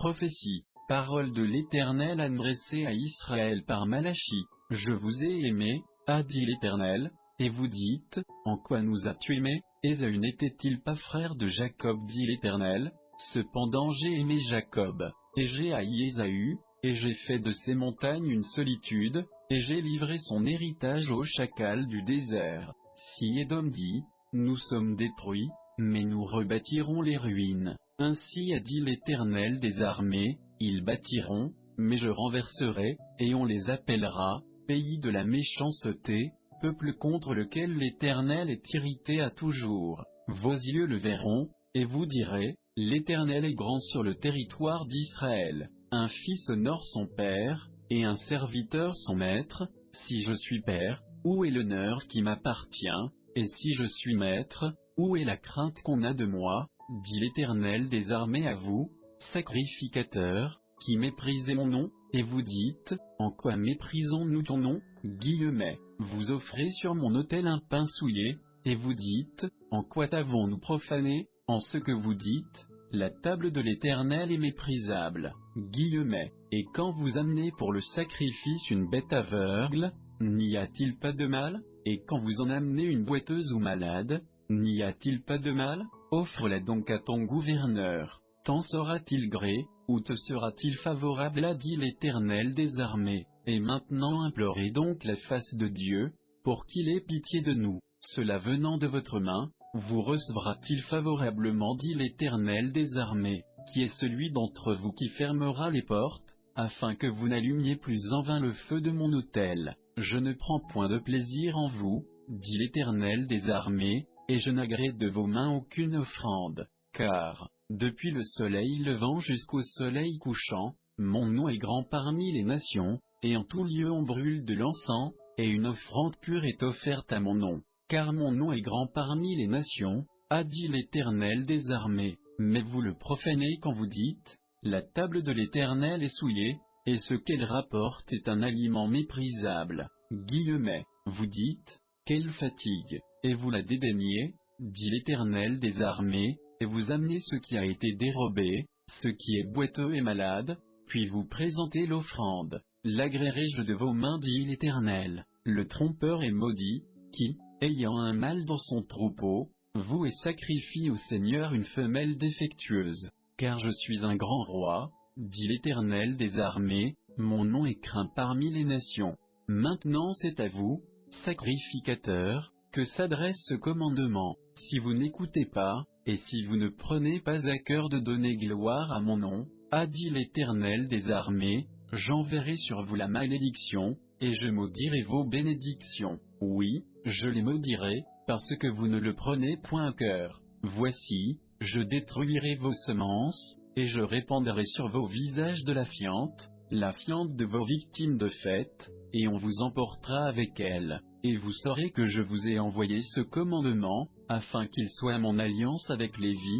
prophétie. Parole de l'Éternel adressée à Israël par Malachie. Je vous ai aimé, a dit l'Éternel, et vous dites, en quoi nous as-tu aimé? Ésaü n'était-il pas frère de Jacob, dit l'Éternel? Cependant j'ai aimé Jacob, et j'ai haï Ésaü, et j'ai fait de ces montagnes une solitude, et j'ai livré son héritage aux chacals du désert. Si Édom dit, nous sommes détruits, mais nous rebâtirons les ruines, ainsi a dit l'Éternel des armées, ils bâtiront, mais je renverserai, et on les appellera, pays de la méchanceté, peuple contre lequel l'Éternel est irrité à toujours. Vos yeux le verront, et vous direz, l'Éternel est grand sur le territoire d'Israël. Un fils honore son père, et un serviteur son maître. Si je suis père, où est l'honneur qui m'appartient? Et si je suis maître, où est la crainte qu'on a de moi? Dit l'Éternel des armées à vous, sacrificateurs, qui méprisez mon nom, et vous dites, en quoi méprisons-nous ton nom? Guillemets, vous offrez sur mon autel un pain souillé, et vous dites, en quoi t'avons-nous profané? En ce que vous dites, la table de l'Éternel est méprisable. Guillemets, et quand vous amenez pour le sacrifice une bête aveugle, n'y a-t-il pas de mal? Et quand vous en amenez une boiteuse ou malade, n'y a-t-il pas de mal? Offre-la donc à ton gouverneur. T'en sera-t-il gré, ou te sera-t-il favorable, a dit l'Éternel des armées? Et maintenant implorez donc la face de Dieu, pour qu'il ait pitié de nous. Cela venant de votre main, vous recevra-t-il favorablement, dit l'Éternel des armées, qui est celui d'entre vous qui fermera les portes, afin que vous n'allumiez plus en vain le feu de mon autel? Je ne prends point de plaisir en vous, dit l'Éternel des armées, et je n'agrée de vos mains aucune offrande, car, depuis le soleil levant jusqu'au soleil couchant, mon nom est grand parmi les nations, et en tout lieu on brûle de l'encens, et une offrande pure est offerte à mon nom. Car mon nom est grand parmi les nations, a dit l'Éternel des armées. Mais vous le profanez quand vous dites, la table de l'Éternel est souillée, et ce qu'elle rapporte est un aliment méprisable. Guillemets, vous dites, quelle fatigue, et vous la dédaignez, dit l'Éternel des armées, et vous amenez ce qui a été dérobé, ce qui est boiteux et malade, puis vous présentez l'offrande. L'agréerai-je de vos mains, dit l'Éternel? Le trompeur est maudit, qui, ayant un mâle dans son troupeau, voue et sacrifie au Seigneur une femelle défectueuse. Car je suis un grand roi, dit l'Éternel des armées, mon nom est craint parmi les nations. Maintenant c'est à vous, sacrificateurs, que s'adresse ce commandement. Si vous n'écoutez pas, et si vous ne prenez pas à cœur de donner gloire à mon nom, a dit l'Éternel des armées, j'enverrai sur vous la malédiction, et je maudirai vos bénédictions. Oui, je les maudirai, parce que vous ne le prenez point à cœur. Voici, je détruirai vos semences, et je répandrai sur vos visages de la fiente de vos victimes de fête, et on vous emportera avec elle. Et vous saurez que je vous ai envoyé ce commandement, afin qu'il soit mon alliance avec Lévi,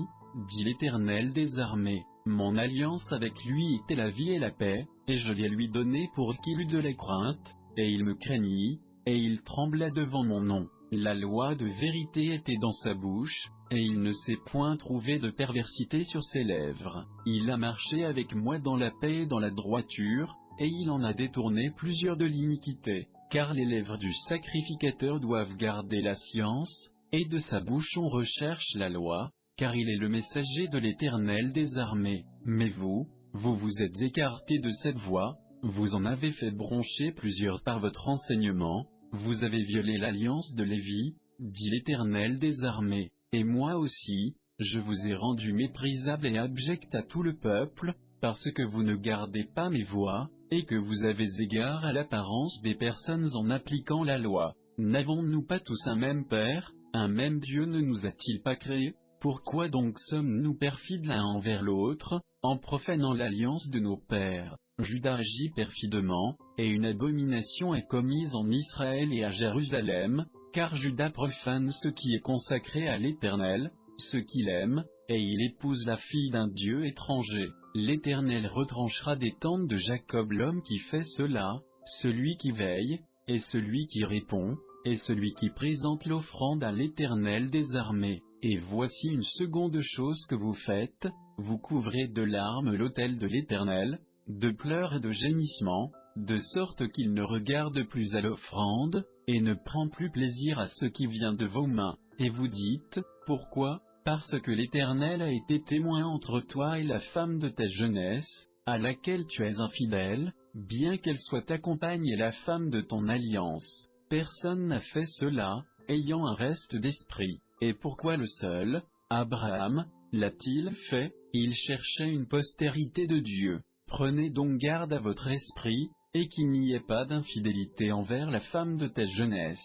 dit l'Éternel des armées. Mon alliance avec lui était la vie et la paix, et je l'ai lui donné pour qu'il eût de la crainte, et il me craignit, et il trembla devant mon nom. La loi de vérité était dans sa bouche, et il ne s'est point trouvé de perversité sur ses lèvres. Il a marché avec moi dans la paix et dans la droiture, et il en a détourné plusieurs de l'iniquité. Car les lèvres du sacrificateur doivent garder la science, et de sa bouche on recherche la loi, car il est le messager de l'Éternel des armées. Mais vous vous êtes écartés de cette voie, vous en avez fait broncher plusieurs par votre enseignement, vous avez violé l'alliance de Lévi, dit l'Éternel des armées, et moi aussi, je vous ai rendu méprisable et abject à tout le peuple, parce que vous ne gardez pas mes voies, et que vous avez égard à l'apparence des personnes en appliquant la loi. N'avons-nous pas tous un même Père, un même Dieu ne nous a-t-il pas créés? Pourquoi donc sommes-nous perfides l'un envers l'autre, en profanant l'alliance de nos pères? Juda agit perfidement, et une abomination est commise en Israël et à Jérusalem, car Juda profane ce qui est consacré à l'Éternel, ce qu'il aime, et il épouse la fille d'un Dieu étranger. L'Éternel retranchera des tentes de Jacob l'homme qui fait cela, celui qui veille, et celui qui répond, et celui qui présente l'offrande à l'Éternel des armées. Et voici une seconde chose que vous faites, vous couvrez de larmes l'autel de l'Éternel, de pleurs et de gémissements, de sorte qu'il ne regarde plus à l'offrande, et ne prend plus plaisir à ce qui vient de vos mains. Et vous dites, pourquoi? Parce que l'Éternel a été témoin entre toi et la femme de ta jeunesse, à laquelle tu es infidèle, bien qu'elle soit ta compagne et la femme de ton alliance. Personne n'a fait cela, ayant un reste d'esprit. Et pourquoi le seul, Abraham, l'a-t-il fait? Il cherchait une postérité de Dieu. Prenez donc garde à votre esprit, et qu'il n'y ait pas d'infidélité envers la femme de ta jeunesse.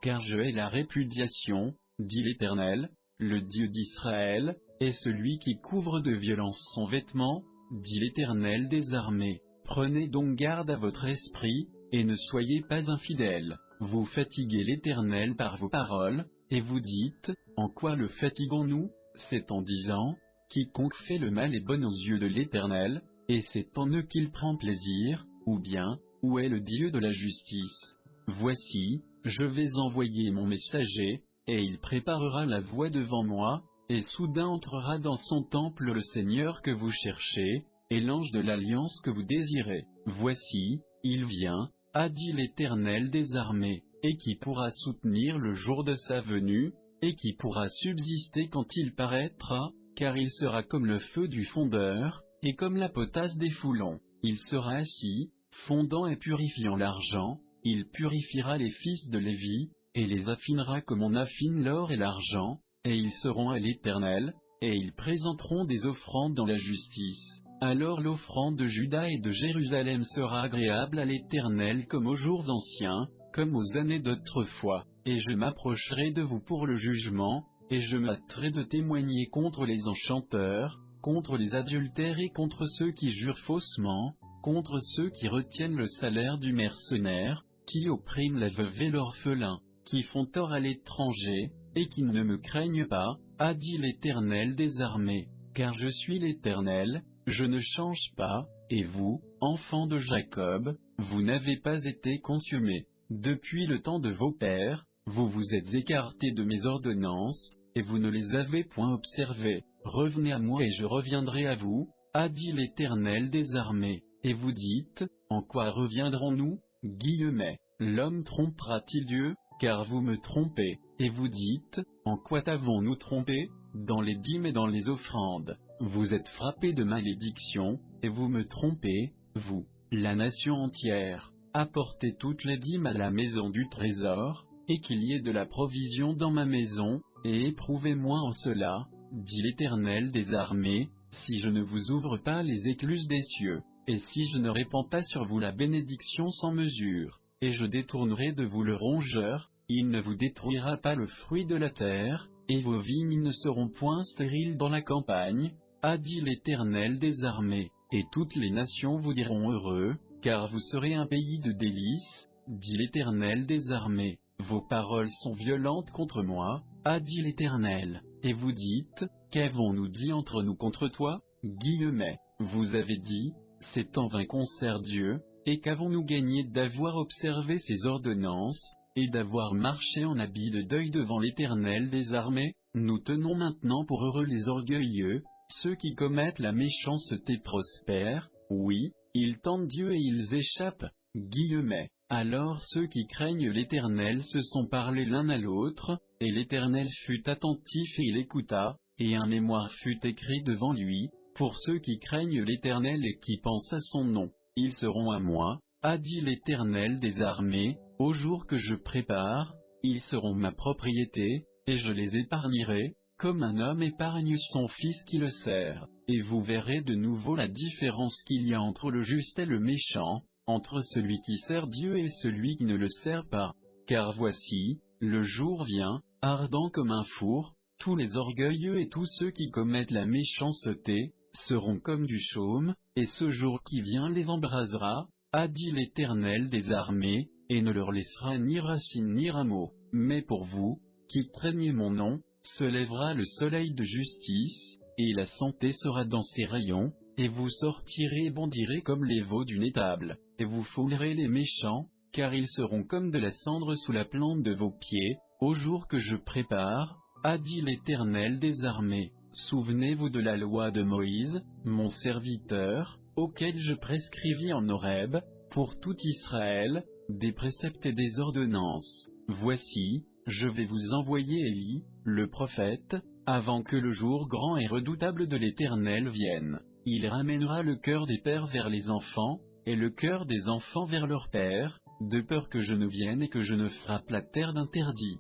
Car je hais la répudiation, dit l'Éternel, le Dieu d'Israël, est celui qui couvre de violence son vêtement, dit l'Éternel des armées. Prenez donc garde à votre esprit, et ne soyez pas infidèles. Vous fatiguez l'Éternel par vos paroles, et vous dites, en quoi le fatiguons-nous? C'est en disant, quiconque fait le mal est bon aux yeux de l'Éternel, et c'est en eux qu'il prend plaisir, ou bien, où est le Dieu de la justice? Voici, je vais envoyer mon messager, et il préparera la voie devant moi, et soudain entrera dans son temple le Seigneur que vous cherchez, et l'ange de l'alliance que vous désirez. Voici, il vient, a dit l'Éternel des armées, et qui pourra soutenir le jour de sa venue, et qui pourra subsister quand il paraîtra, car il sera comme le feu du fondeur, et comme la potasse des foulons. Il sera assis, fondant et purifiant l'argent, il purifiera les fils de Lévi, et les affinera comme on affine l'or et l'argent, et ils seront à l'Éternel, et ils présenteront des offrandes dans la justice. Alors l'offrande de Juda et de Jérusalem sera agréable à l'Éternel comme aux jours anciens, comme aux années d'autrefois, et je m'approcherai de vous pour le jugement, et je m'hâterai de témoigner contre les enchanteurs, contre les adultères et contre ceux qui jurent faussement, contre ceux qui retiennent le salaire du mercenaire, qui oppriment la veuve et l'orphelin, qui font tort à l'étranger, et qui ne me craignent pas, a dit l'Éternel des armées. Car je suis l'Éternel, je ne change pas, et vous, enfants de Jacob, vous n'avez pas été consumés. Depuis le temps de vos pères, vous vous êtes écartés de mes ordonnances, et vous ne les avez point observées. Revenez à moi et je reviendrai à vous, a dit l'Éternel des armées. Et vous dites, en quoi reviendrons-nous? Guillemets, l'homme trompera-t-il Dieu? Car vous me trompez. Et vous dites, en quoi t'avons-nous trompé? Dans les dîmes et dans les offrandes. Vous êtes frappés de malédiction, et vous me trompez, vous, la nation entière. Apportez toutes les dîmes à la maison du trésor, et qu'il y ait de la provision dans ma maison, et éprouvez-moi en cela, dit l'Éternel des armées, si je ne vous ouvre pas les écluses des cieux, et si je ne répands pas sur vous la bénédiction sans mesure, et je détournerai de vous le rongeur, il ne vous détruira pas le fruit de la terre, et vos vignes ne seront point stériles dans la campagne, a dit l'Éternel des armées, et toutes les nations vous diront heureux, car vous serez un pays de délices, dit l'Éternel des armées. Vos paroles sont violentes contre moi, a dit l'Éternel, et vous dites, qu'avons-nous dit entre nous contre toi? Guillemets, vous avez dit, c'est en vain qu'on sert Dieu, et qu'avons-nous gagné d'avoir observé ses ordonnances, et d'avoir marché en habit de deuil devant l'Éternel des armées? Nous tenons maintenant pour heureux les orgueilleux, ceux qui commettent la méchanceté prospèrent, oui, ils tentent Dieu et ils échappent. Guillemets. Alors ceux qui craignent l'Éternel se sont parlé l'un à l'autre, et l'Éternel fut attentif et il écouta, et un mémoire fut écrit devant lui, pour ceux qui craignent l'Éternel et qui pensent à son nom. Ils seront à moi, a dit l'Éternel des armées, au jour que je prépare, ils seront ma propriété, et je les épargnerai, comme un homme épargne son fils qui le sert. Et vous verrez de nouveau la différence qu'il y a entre le juste et le méchant, entre celui qui sert Dieu et celui qui ne le sert pas. Car voici, le jour vient, ardent comme un four, tous les orgueilleux et tous ceux qui commettent la méchanceté, seront comme du chaume, et ce jour qui vient les embrasera, a dit l'Éternel des armées, et ne leur laissera ni racine ni rameau. Mais pour vous, qui craignez mon nom, se lèvera le soleil de justice, et la santé sera dans ses rayons, et vous sortirez et bondirez comme les veaux d'une étable, et vous foulerez les méchants, car ils seront comme de la cendre sous la plante de vos pieds, au jour que je prépare, a dit l'Éternel des armées. Souvenez-vous de la loi de Moïse, mon serviteur, auquel je prescrivis en Horeb, pour tout Israël, des préceptes et des ordonnances. Voici, je vais vous envoyer Élie, le prophète, avant que le jour grand et redoutable de l'Éternel vienne. Il ramènera le cœur des pères vers les enfants, et le cœur des enfants vers leurs pères, de peur que je ne vienne et que je ne frappe la terre d'interdit.